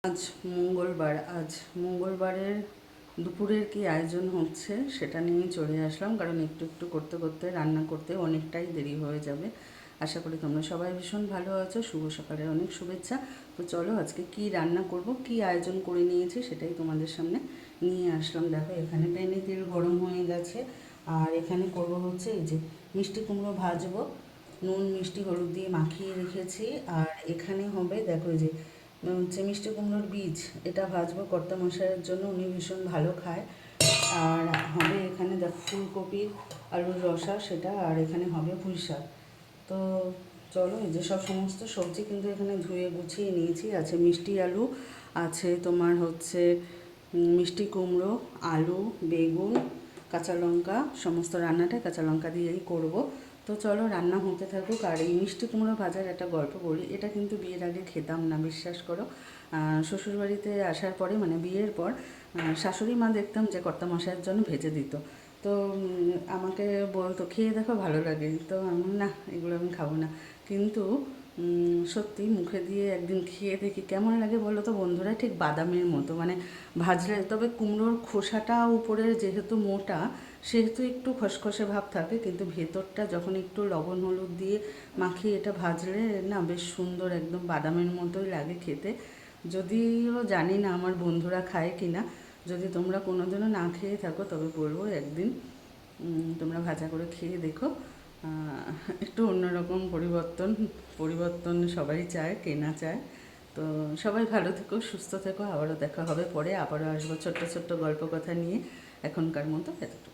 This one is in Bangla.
আজ মঙ্গলবারের দুপুরের কি আয়োজন হচ্ছে সেটা নিয়ে চলে আসলাম, কারণ একটু একটু করতে করতে রান্না করতে অনেকটাই দেরি হয়ে যাবে। আশা করি তোমরা সবাই ভীষণ ভালো আছো। শুভ সকালের অনেক শুভেচ্ছা। তো চলো আজকে কি রান্না করব, কি আয়োজন করে নিয়েছি সেটাই তোমাদের সামনে নিয়ে আসলাম। দেখো এখানে প্যানে তেল গরম হয়ে গেছে, আর এখানে করব হচ্ছে এই যে মিষ্টি কুমড়ো ভাজবো, নুন মিষ্টি হলুদ দিয়ে মাখিয়ে রেখেছি। আর এখানে হবে দেখো এই যে হচ্ছে মিষ্টি কুমড়োর বীজ, এটা ভাজবো কর্তা মশাইয়ের জন্য, উনি ভীষণ ভালো খায়। আর হবে এখানে দেখো ফুলকপির আলুর রসা সেটা, আর এখানে হবে পুঁই শাক। তো চলো এই যে সব সমস্ত সবজি কিন্তু এখানে ধুয়ে গুছিয়ে নিয়েছি। আছে মিষ্টি আলু, আছে তোমার হচ্ছে মিষ্টি কুমড়ো, আলু, বেগুন, কাঁচা লঙ্কা, সমস্ত রান্নাটা কাঁচা লঙ্কা দিয়েই করব। তো চলো রান্না হতে থাকুক। আর এই মিষ্টি কুমড়ো ভাজার একটা গল্প বলি, এটা কিন্তু বিয়ের আগে খেতাম না, বিশ্বাস করো। শ্বশুরবাড়িতে আসার পরে মানে বিয়ের পর শাশুড়ি মা দেখতাম যে কর্তামশাইয়ের জন্য ভেজে দিত। তো আমাকে বলতো খেয়ে দেখো ভালো লাগে, তো আমি না এগুলো আমি খাবো না। কিন্তু সত্যি মুখে দিয়ে একদিন খেয়ে দেখি কেমন লাগে বলো তো বন্ধুরা, ঠিক বাদামের মতো মানে ভাজলে। তবে কুমড়োর খোসাটা উপরের যেহেতু মোটা, সেহেতু একটু খসখসে ভাব থাকে, কিন্তু ভেতরটা যখন একটু লবণ হলুদ দিয়ে মাখিয়ে এটা ভাজলে না বেশ সুন্দর একদম বাদামের মতোই লাগে খেতে। যদিও জানি না আমার বন্ধুরা খায় কি না, যদি তোমরা কোনোদিনও না খেয়ে থাকো তবে বলবো একদিন তোমরা ভাজা করে খেয়ে দেখো। একটু অন্যরকম পরিবর্তন পরিবর্তন সবাই চায়, কেনা চায়। তো সবাই ভালো থেকো, সুস্থ থেকো। আবারও দেখা হবে পরে, আবারও আসবো ছোট্ট ছোট্ট গল্প কথা নিয়ে। এখনকার মতো এতটুকু।